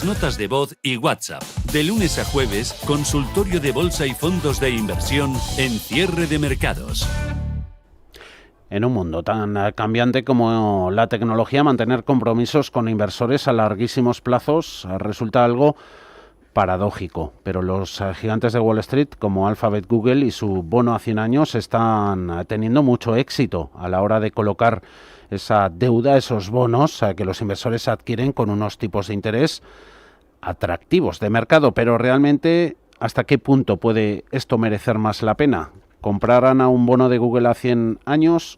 Notas de voz y WhatsApp. De lunes a jueves, consultorio de bolsa y fondos de inversión en Cierre de Mercados. En un mundo tan cambiante como la tecnología, mantener compromisos con inversores a larguísimos plazos resulta algo paradójico, pero los gigantes de Wall Street como Alphabet, Google y su bono a 100 años están teniendo mucho éxito a la hora de colocar esa deuda, esos bonos que los inversores adquieren con unos tipos de interés atractivos de mercado. Pero realmente, ¿hasta qué punto puede esto merecer más la pena? ¿Comprarán a un bono de Google a 100 años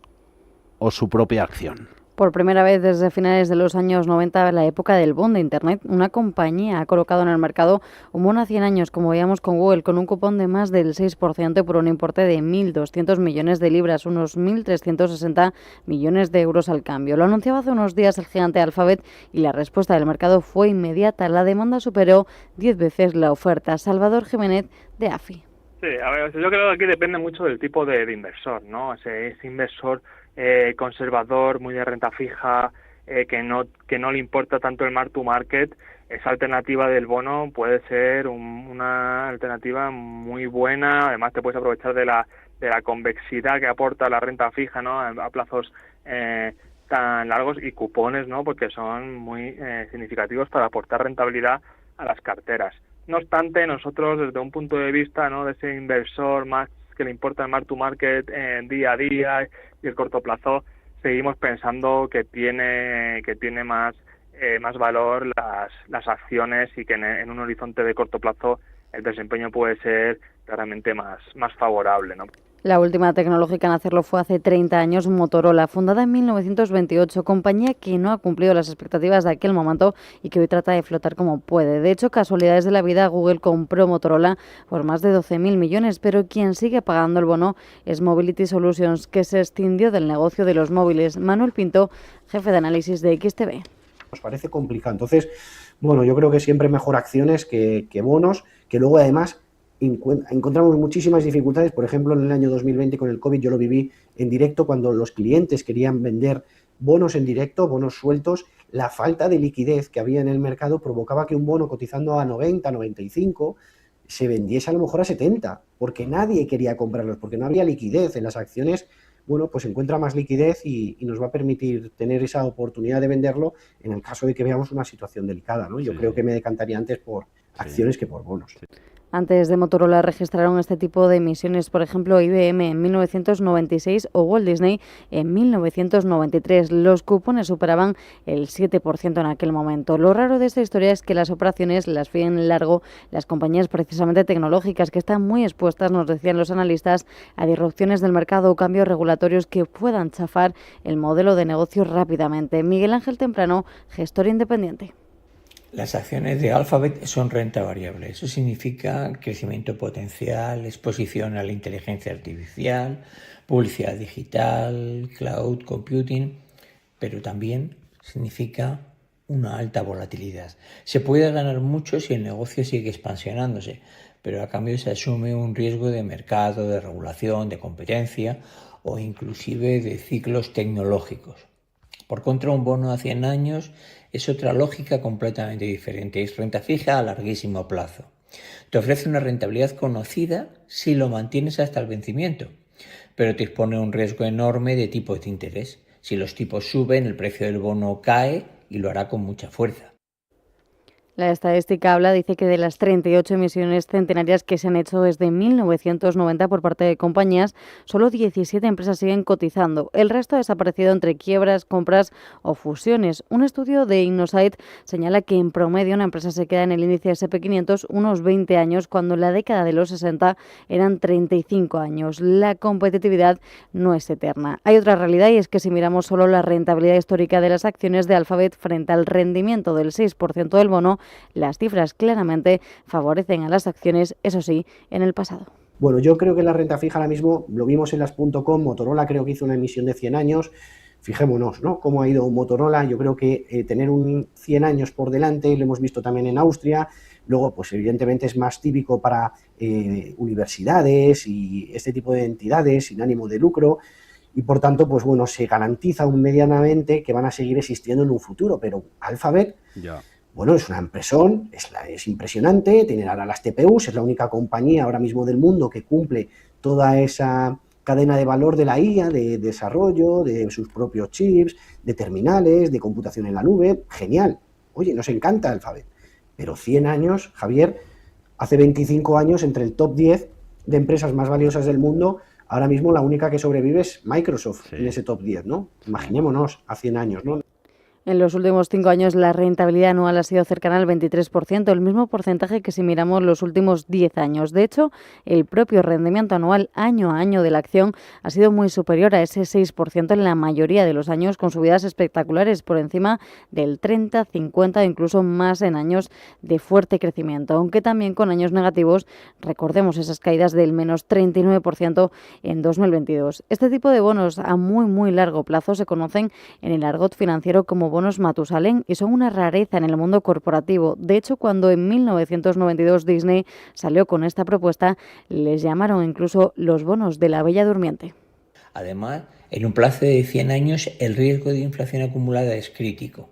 o su propia acción? Por primera vez desde finales de los años 90, la época del boom de Internet, una compañía ha colocado en el mercado un bono a 100 años, como veíamos con Google, con un cupón de más del 6% por un importe de 1.200 millones de libras, unos 1.360 millones de euros al cambio. Lo anunciaba hace unos días el gigante Alphabet y la respuesta del mercado fue inmediata. La demanda superó 10 veces la oferta. Salvador Jiménez, de AFI. Sí, a ver, yo creo que aquí depende mucho del tipo de inversor, ¿no? Ese inversor conservador, muy de renta fija, que no le importa tanto el mark to market, esa alternativa del bono puede ser una alternativa muy buena. Además te puedes aprovechar de la convexidad que aporta la renta fija, ¿no? A plazos tan largos, y cupones, ¿no? Porque son muy significativos para aportar rentabilidad a las carteras. No obstante, nosotros desde un punto de vista, ¿no?, de ese inversor más que le importa el mark to market día a día y el corto plazo, seguimos pensando que tiene más valor las acciones, y que en un horizonte de corto plazo el desempeño puede ser claramente más favorable, ¿no? La última tecnológica en hacerlo fue hace 30 años, Motorola, fundada en 1928, compañía que no ha cumplido las expectativas de aquel momento y que hoy trata de flotar como puede. De hecho, casualidades de la vida, Google compró Motorola por más de 12.000 millones, pero quien sigue pagando el bono es Mobility Solutions, que se escindió del negocio de los móviles. Manuel Pinto, jefe de análisis de XTB. Nos parece complicado. Entonces, bueno, yo creo que siempre mejor acciones que bonos, que luego además encontramos muchísimas dificultades. Por ejemplo, en el año 2020 con el COVID yo lo viví en directo, cuando los clientes querían vender bonos en directo, bonos sueltos. La falta de liquidez que había en el mercado provocaba que un bono cotizando a 90, 95 se vendiese a lo mejor a 70, porque nadie quería comprarlos, porque no había liquidez en las acciones. Bueno, pues encuentra más liquidez y nos va a permitir tener esa oportunidad de venderlo en el caso de que veamos una situación delicada, ¿no? Yo creo que me decantaría antes por acciones que por bonos. Antes de Motorola registraron este tipo de emisiones, por ejemplo, IBM en 1996 o Walt Disney en 1993. Los cupones superaban el 7% en aquel momento. Lo raro de esta historia es que las operaciones las siguen largo las compañías precisamente tecnológicas, que están muy expuestas, nos decían los analistas, a disrupciones del mercado o cambios regulatorios que puedan chafar el modelo de negocio rápidamente. Miguel Ángel Temprano, gestor independiente. Las acciones de Alphabet son renta variable. Eso significa crecimiento potencial, exposición a la inteligencia artificial, publicidad digital, cloud computing, pero también significa una alta volatilidad. Se puede ganar mucho si el negocio sigue expansionándose, pero a cambio se asume un riesgo de mercado, de regulación, de competencia o inclusive de ciclos tecnológicos. Por contra, un bono a 100 años es otra lógica completamente diferente. Es renta fija a larguísimo plazo. Te ofrece una rentabilidad conocida si lo mantienes hasta el vencimiento, pero te expone un riesgo enorme de tipos de interés. Si los tipos suben, el precio del bono cae y lo hará con mucha fuerza. La estadística dice que de las 38 emisiones centenarias que se han hecho desde 1990 por parte de compañías, solo 17 empresas siguen cotizando. El resto ha desaparecido entre quiebras, compras o fusiones. Un estudio de Innosight señala que en promedio una empresa se queda en el índice S&P 500 unos 20 años, cuando en la década de los 60 eran 35 años. La competitividad no es eterna. Hay otra realidad, y es que si miramos solo la rentabilidad histórica de las acciones de Alphabet frente al rendimiento del 6% del bono, las cifras claramente favorecen a las acciones, eso sí, en el pasado. Bueno, yo creo que la renta fija ahora mismo, lo vimos en las .com, Motorola creo que hizo una emisión de 100 años, fijémonos, ¿no?, cómo ha ido Motorola. Yo creo que tener un 100 años por delante, lo hemos visto también en Austria. Luego, pues evidentemente es más típico para universidades y este tipo de entidades sin ánimo de lucro, y por tanto, pues bueno, se garantiza medianamente que van a seguir existiendo en un futuro, pero Alphabet... bueno, es una empresón, es impresionante, tiene ahora las TPUs, es la única compañía ahora mismo del mundo que cumple toda esa cadena de valor de la IA, de desarrollo, de sus propios chips, de terminales, de computación en la nube. Genial. Oye, nos encanta Alphabet. Pero 100 años, Javier, hace 25 años, entre el top 10 de empresas más valiosas del mundo, ahora mismo la única que sobrevive es Microsoft en ese top 10, ¿no? Imaginémonos a 100 años, ¿no? En los últimos 5 años la rentabilidad anual ha sido cercana al 23%, el mismo porcentaje que si miramos los últimos 10 años. De hecho, el propio rendimiento anual año a año de la acción ha sido muy superior a ese 6% en la mayoría de los años, con subidas espectaculares por encima del 30, 50 o incluso más en años de fuerte crecimiento, aunque también con años negativos. Recordemos esas caídas del menos 39% en 2022. Este tipo de bonos a muy largo plazo se conocen en el argot financiero como bonos Matusalén y son una rareza en el mundo corporativo. De hecho, cuando en 1992 Disney salió con esta propuesta, les llamaron incluso los bonos de la Bella Durmiente. Además, en un plazo de 100 años, el riesgo de inflación acumulada es crítico.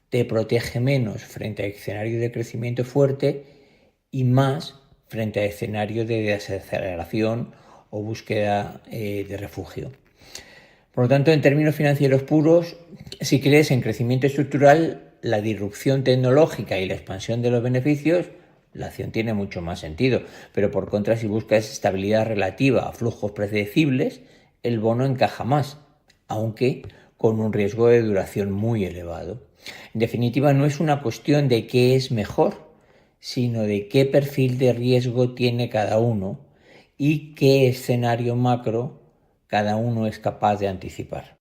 Te protege menos frente a escenarios de crecimiento fuerte y más frente a escenarios de desaceleración o búsqueda de refugio. Por lo tanto, en términos financieros puros, si crees en crecimiento estructural, la disrupción tecnológica y la expansión de los beneficios, la acción tiene mucho más sentido. Pero por contra, si buscas estabilidad relativa a flujos predecibles, el bono encaja más, aunque con un riesgo de duración muy elevado. En definitiva, no es una cuestión de qué es mejor, sino de qué perfil de riesgo tiene cada uno y qué escenario macro cada uno es capaz de anticipar.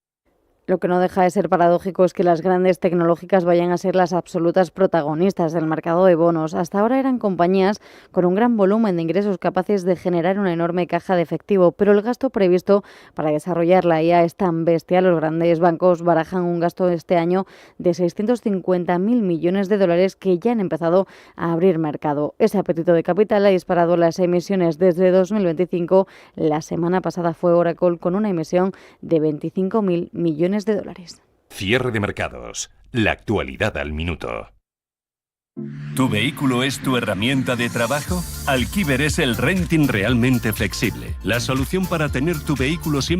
Lo que no deja de ser paradójico es que las grandes tecnológicas vayan a ser las absolutas protagonistas del mercado de bonos. Hasta ahora eran compañías con un gran volumen de ingresos capaces de generar una enorme caja de efectivo, pero el gasto previsto para desarrollar la IA es tan bestia. Los grandes bancos barajan un gasto este año de 650.000 millones de dólares que ya han empezado a abrir mercado. Ese apetito de capital ha disparado las emisiones desde 2025. La semana pasada fue Oracle con una emisión de 25.000 millones de dólares. Cierre de mercados. La actualidad al minuto. ¿Tu vehículo es tu herramienta de trabajo? Alquiver es el renting realmente flexible. La solución para tener tu vehículo siempre